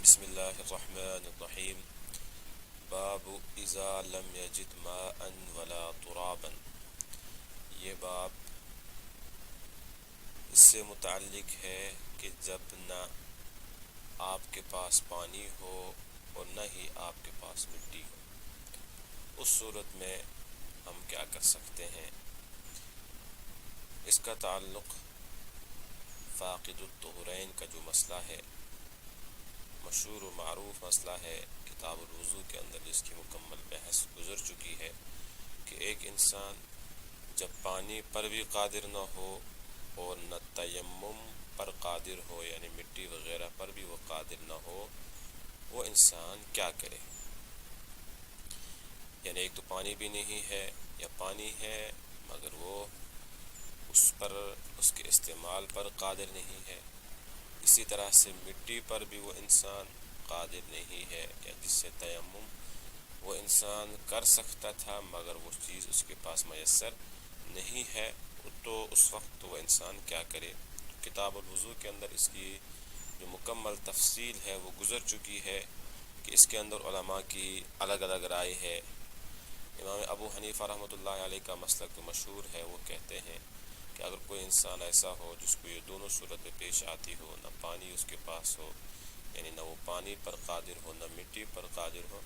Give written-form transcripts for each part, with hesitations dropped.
بسم اللہ الرحمن الرحیم باب اذا لم یجد ماء ولا ترابا۔ یہ باب اس سے متعلق ہے کہ جب نہ آپ کے پاس پانی ہو اور نہ ہی آپ کے پاس مٹی ہو، اس صورت میں ہم کیا کر سکتے ہیں۔ اس کا تعلق فاقد الطہرین کا جو مسئلہ ہے، مشہور و معروف مسئلہ ہے، کتاب الوضو کے اندر جس کی مکمل بحث گزر چکی ہے کہ ایک انسان جب پانی پر بھی قادر نہ ہو اور نہ تیمم پر قادر ہو، یعنی مٹی وغیرہ پر بھی وہ قادر نہ ہو، وہ انسان کیا کرے۔ یعنی ایک تو پانی بھی نہیں ہے یا پانی ہے مگر وہ اس کے استعمال پر قادر نہیں ہے۔ اسی طرح سے مٹی پر بھی وہ انسان قادر نہیں ہے، یا جس سے تیمم وہ انسان کر سکتا تھا مگر وہ چیز اس کے پاس میسر نہیں ہے، تو اس وقت وہ انسان کیا کرے۔ کتاب الوضو کے اندر اس کی جو مکمل تفصیل ہے وہ گزر چکی ہے کہ اس کے اندر علماء کی الگ الگ رائے ہے۔ امام ابو حنیفہ رحمۃ اللہ علیہ کا مسلک تو مشہور ہے، وہ کہتے ہیں کہ اگر کوئی انسان ایسا ہو جس کو یہ دونوں صورتیں پیش آتی ہو، نہ پانی اس کے پاس ہو، یعنی نہ وہ پانی پر قادر ہو نہ مٹی پر قادر ہو،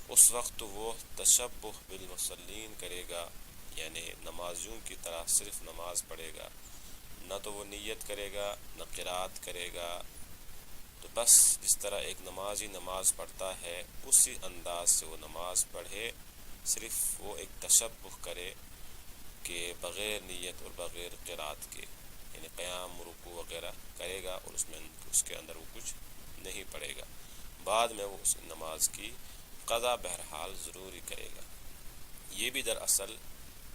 اس وقت وہ تشبہ بالمصلین کرے گا، یعنی نمازیوں کی طرح صرف نماز پڑھے گا، نہ تو وہ نیت کرے گا نہ قرات کرے گا۔ تو بس جس طرح ایک نمازی نماز پڑھتا ہے اسی انداز سے وہ نماز پڑھے، صرف وہ ایک تشبہ کرے کہ بغیر نیت اور بغیر قرات کے، یعنی قیام رکوع وغیرہ کرے گا اور اس کے اندر وہ کچھ نہیں پڑے گا، بعد میں وہ اس نماز کی قضا بہرحال ضروری کرے گا۔ یہ بھی دراصل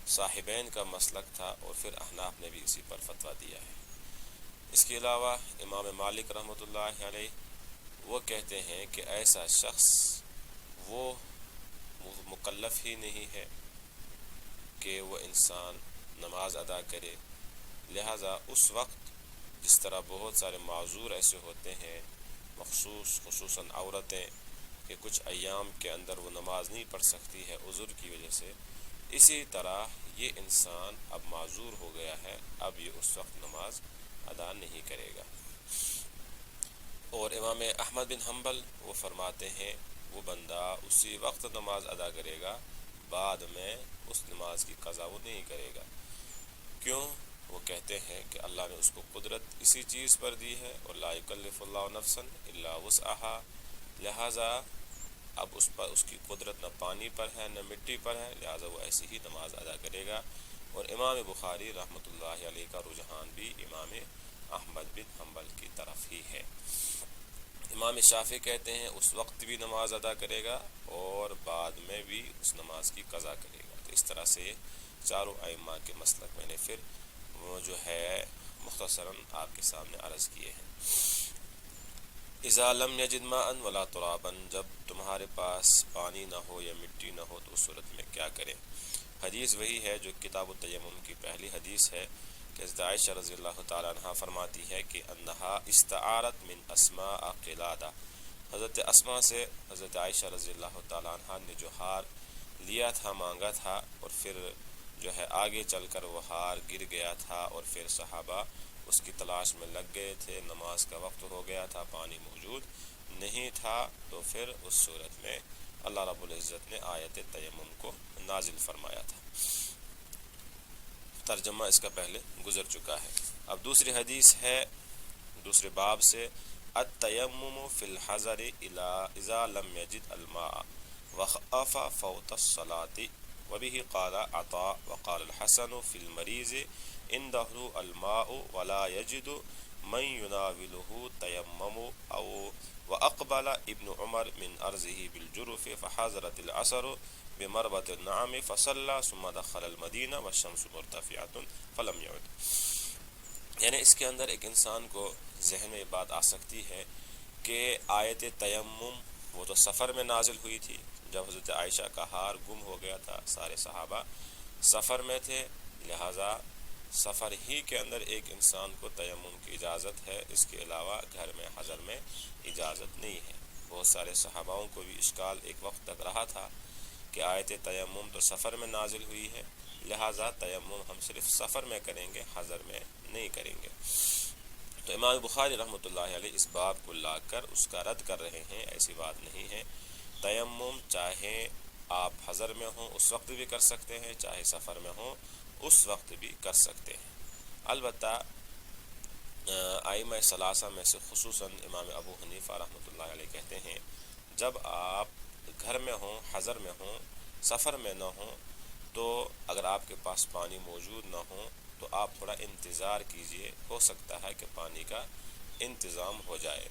صاحبین کا مسلک تھا اور پھر احناف نے بھی اسی پر فتویٰ دیا ہے۔ اس کے علاوہ امام مالک رحمۃ اللہ علیہ وہ کہتے ہیں کہ ایسا شخص وہ مکلف ہی نہیں ہے کہ وہ انسان نماز ادا کرے، لہذا اس وقت جس طرح بہت سارے معذور ایسے ہوتے ہیں، خصوصاً عورتیں کہ کچھ ایام کے اندر وہ نماز نہیں پڑھ سکتی ہے عذر کی وجہ سے، اسی طرح یہ انسان اب معذور ہو گیا ہے، اب یہ اس وقت نماز ادا نہیں کرے گا۔ اور امام احمد بن حنبل وہ فرماتے ہیں وہ بندہ اسی وقت نماز ادا کرے گا، بعد میں اس نماز کی قضا وہ نہیں کرے گا۔ کیوں؟ وہ کہتے ہیں کہ اللہ نے اس کو قدرت اسی چیز پر دی ہے، اور لا یکلف اللہ نفسا الا وسعها، لہٰذا اب اس کی قدرت نہ پانی پر ہے نہ مٹی پر ہے، لہٰذا وہ ایسی ہی نماز ادا کرے گا۔ اور امام بخاری رحمۃ اللہ علیہ کا رجحان بھی امام احمد بن حنبل کی طرف ہی ہے۔ امام شافعی کہتے ہیں اس وقت بھی نماز ادا کرے گا اور بعد میں بھی اس نماز کی قضا کرے گا۔ تو اس طرح سے چاروں ائمہ کے مسلک میں نے پھر وہ جو ہے مختصراً آپ کے سامنے عرض کیے ہیں۔ اذا لم یجد ماء ولا ترابا، جب تمہارے پاس پانی نہ ہو یا مٹی نہ ہو تو اس صورت میں کیا کریں۔ حدیث وہی ہے جو کتاب التیمم کی پہلی حدیث ہے کہ حضرت عائشہ رضی اللہ تعالیٰ عنہ فرماتی ہے کہ انہا استعارت من اسماء قلادہ، حضرت اسماء سے حضرت عائشہ رضی اللہ تعالیٰ عنہ نے جو ہار لیا تھا، مانگا تھا، اور پھر جو ہے آگے چل کر وہ ہار گر گیا تھا اور پھر صحابہ اس کی تلاش میں لگ گئے تھے، نماز کا وقت ہو گیا تھا، پانی موجود نہیں تھا، تو پھر اس صورت میں اللہ رب العزت نے آیت تیمم کو نازل فرمایا تھا۔ ترجمہ اس کا پہلے گزر چکا ہے۔ اب دوسری حدیث ہے دوسرے باب سے، التیمم فی الحضر اذا لم یجد الماء وخاف فوت الصلاة، وبه قال عطاء وقال الحسن في المريض عنده الماء ولا يجد من يناوله تيمم، او واقبل ابن عمر من ارضه بالجرف فحضرت العصر بمربط النعم فصلى ثم دخل المدینہ والشمس مرتفعة فلم يعد۔ یعنی اس کے اندر ایک انسان کو ذہن میں یہ بات آ سکتی ہے کہ آیت تیمم وہ تو سفر میں نازل ہوئی تھی، جب حضرت عائشہ کا ہار گم ہو گیا تھا، سارے صحابہ سفر میں تھے، لہٰذا سفر ہی کے اندر ایک انسان کو تیمم کی اجازت ہے، اس کے علاوہ گھر میں حضر میں اجازت نہیں ہے۔ بہت سارے صحاباؤں کو بھی اشکال ایک وقت تک رہا تھا کہ آیت تیمم تو سفر میں نازل ہوئی ہے، لہٰذا تیمم ہم صرف سفر میں کریں گے، حضر میں نہیں کریں گے۔ تو امام بخاری رحمۃ اللہ علیہ اس باب کو لا کر اس کا رد کر رہے ہیں، ایسی بات نہیں ہے۔ تیمم چاہے آپ حضر میں ہوں اس وقت بھی کر سکتے ہیں، چاہے سفر میں ہوں اس وقت بھی کر سکتے ہیں۔ البتہ ائمہ ثلاثہ میں سے خصوصاً امام ابو حنیفہ رحمۃ اللہ علیہ کہتے ہیں جب آپ گھر میں ہوں، حضر میں ہوں، سفر میں نہ ہوں، تو اگر آپ کے پاس پانی موجود نہ ہو تو آپ تھوڑا انتظار کیجئے، ہو سکتا ہے کہ پانی کا انتظام ہو جائے۔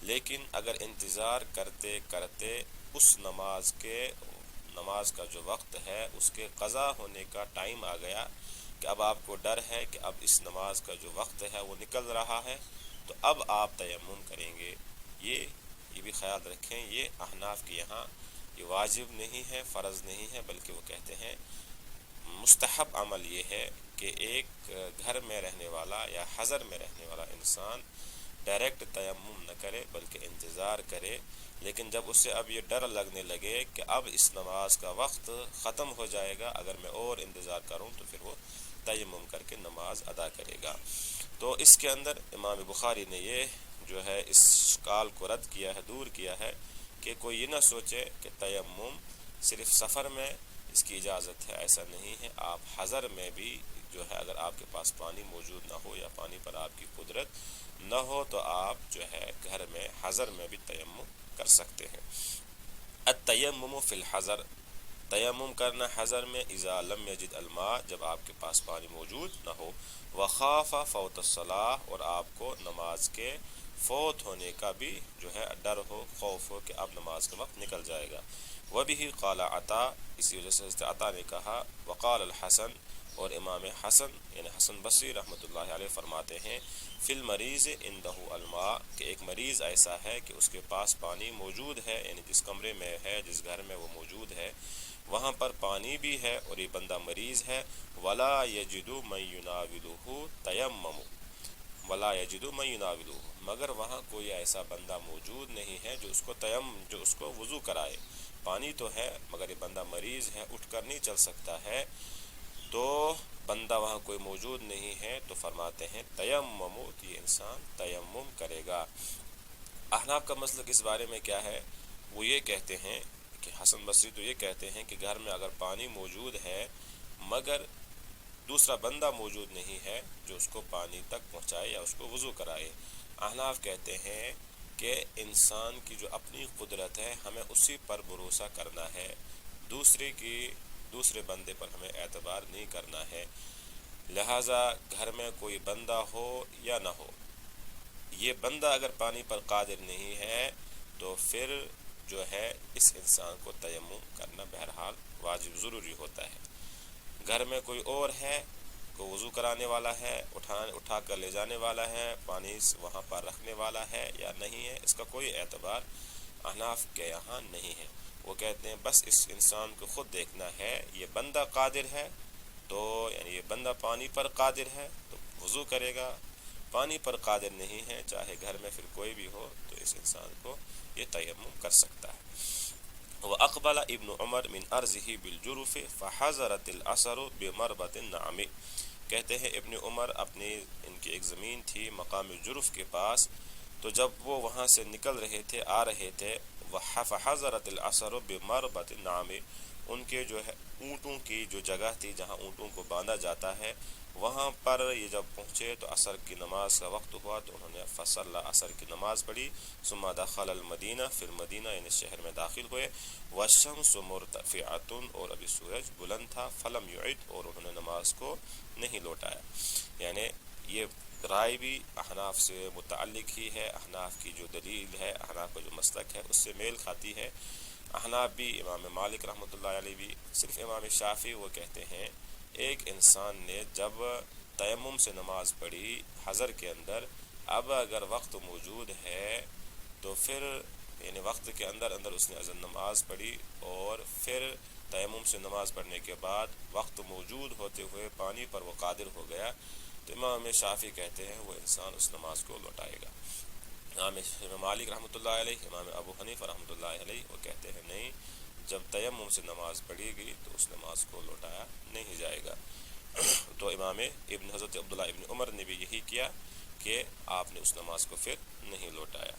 لیکن اگر انتظار کرتے کرتے اس نماز کا جو وقت ہے اس کے قضا ہونے کا ٹائم آ گیا کہ اب آپ کو ڈر ہے کہ اب اس نماز کا جو وقت ہے وہ نکل رہا ہے، تو اب آپ تیمم کریں گے۔ یہ بھی خیال رکھیں، یہ احناف کے یہاں یہ واجب نہیں ہے، فرض نہیں ہے، بلکہ وہ کہتے ہیں مستحب عمل یہ ہے کہ ایک گھر میں رہنے والا یا حضر میں رہنے والا انسان ڈائریکٹ تیمم نہ کرے بلکہ انتظار کرے، لیکن جب اسے اب یہ ڈر لگنے لگے کہ اب اس نماز کا وقت ختم ہو جائے گا، اگر میں اور انتظار کروں تو پھر وہ تیمم کر کے نماز ادا کرے گا۔ تو اس کے اندر امام بخاری نے یہ جو ہے اس اشکال کو رد کیا ہے، دور کیا ہے کہ کوئی یہ نہ سوچے کہ تیمم صرف سفر میں اس کی اجازت ہے، ایسا نہیں ہے۔ آپ حضر میں بھی جو ہے اگر آپ کے پاس پانی موجود نہ ہو یا پانی پر آپ کی قدرت نہ ہو تو آپ جو ہے گھر میں حضر میں بھی تیمم کر سکتے ہیں۔ التیمم فی الحضر، تیمم کرنا حضر میں اذا لم یجد الماء، جب آپ کے پاس پانی موجود نہ ہو، وخاف فوت الصلاۃ، اور آپ کو نماز کے فوت ہونے کا بھی جو ہے ڈر ہو، خوف ہو کہ اب نماز کا وقت نکل جائے گا۔ وبہ قال عطا، اسی وجہ سے عطا نے کہا، وقال الحسن، اور امام حسن یعنی حسن بصری رحمۃ اللہ علیہ فرماتے ہیں، فی المریض عنده الماء، کہ ایک مریض ایسا ہے کہ اس کے پاس پانی موجود ہے، یعنی جس کمرے میں ہے، جس گھر میں وہ موجود ہے وہاں پر پانی بھی ہے اور یہ بندہ مریض ہے، ولا یجد من یناولہ تیمم، ولا یجد من یناولہ، مگر وہاں کوئی ایسا بندہ موجود نہیں ہے جو اس کو وضو کرائے۔ پانی تو ہے مگر یہ بندہ مریض ہے، اٹھ کر نہیں چل سکتا ہے، تو بندہ وہاں کوئی موجود نہیں ہے، تو فرماتے ہیں تیمم، یہ انسان تیمم کرے گا۔ احناف کا مسلک اس بارے میں کیا ہے؟ وہ یہ کہتے ہیں کہ حسن بصری تو یہ کہتے ہیں کہ گھر میں اگر پانی موجود ہے مگر دوسرا بندہ موجود نہیں ہے جو اس کو پانی تک پہنچائے یا اس کو وضو کرائے۔ احناف کہتے ہیں کہ انسان کی جو اپنی قدرت ہے ہمیں اسی پر بھروسہ کرنا ہے، دوسرے بندے پر ہمیں اعتبار نہیں کرنا ہے، لہٰذا گھر میں کوئی بندہ ہو یا نہ ہو، یہ بندہ اگر پانی پر قادر نہیں ہے تو پھر جو ہے اس انسان کو تیمم کرنا بہرحال واجب ضروری ہوتا ہے۔ گھر میں کوئی اور ہے، کوئی وضو کرانے والا ہے، اٹھا کر لے جانے والا ہے، پانی وہاں پر رکھنے والا ہے یا نہیں ہے، اس کا کوئی اعتبار احناف کے یہاں نہیں ہے۔ وہ کہتے ہیں بس اس انسان کو خود دیکھنا ہے، یہ بندہ قادر ہے تو یعنی یہ بندہ پانی پر قادر ہے تو وضو کرے گا، پانی پر قادر نہیں ہے چاہے گھر میں پھر کوئی بھی ہو تو اس انسان کو یہ تیمم کر سکتا ہے۔ وَأَقْبَلَ ابن عمر من عرضه بالجرف فحضرت العصر بمربط النعم، کہتے ہیں ابن عمر ان کی ایک زمین تھی مقام جرف کے پاس، تو جب وہ وہاں سے نکل رہے تھے، آ رہے تھے، فحضرت العصر بمربط النعم، ان کے جو ہے اونٹوں کی جو جگہ تھی جہاں اونٹوں کو باندھا جاتا ہے، وہاں پر یہ جب پہنچے تو عصر کی نماز کا وقت ہوا تو انہوں نے فصلی عصر کی نماز پڑھی، ثم دخل المدینہ، پھر مدینہ یعنی شہر میں داخل ہوئے، والشمس مرتفعۃ، اور ابھی سورج بلند تھا، فلم یعد، اور انہوں نے نماز کو نہیں لوٹایا۔ یعنی یہ رائے بھی احناف سے متعلق ہی ہے، احناف کی جو دلیل ہے، احناف کا جو مسلک ہے اس سے میل کھاتی ہے۔ احناف بھی، امام مالک رحمۃ اللہ علیہ بھی، صرف امام شافعی وہ کہتے ہیں ایک انسان نے جب تیمم سے نماز پڑھی حضر کے اندر، اب اگر وقت موجود ہے تو پھر یعنی وقت کے اندر اس نے اذان نماز پڑھی اور پھر تیمم سے نماز پڑھنے کے بعد وقت موجود ہوتے ہوئے پانی پر وہ قادر ہو گیا تو امام شافعی کہتے ہیں وہ انسان اس نماز کو لوٹائے گا۔ امام مالک رحمۃ اللہ علیہ، امام ابو حنیفہ رحمۃ اللہ علیہ وہ کہتے ہیں نہیں، جب تیمم سے نماز پڑھی گئی تو اس نماز کو لوٹایا نہیں جائے گا۔ تو امام حضرت عبداللہ ابن عمر نے بھی یہی کیا کہ آپ نے اس نماز کو پھر نہیں لوٹایا۔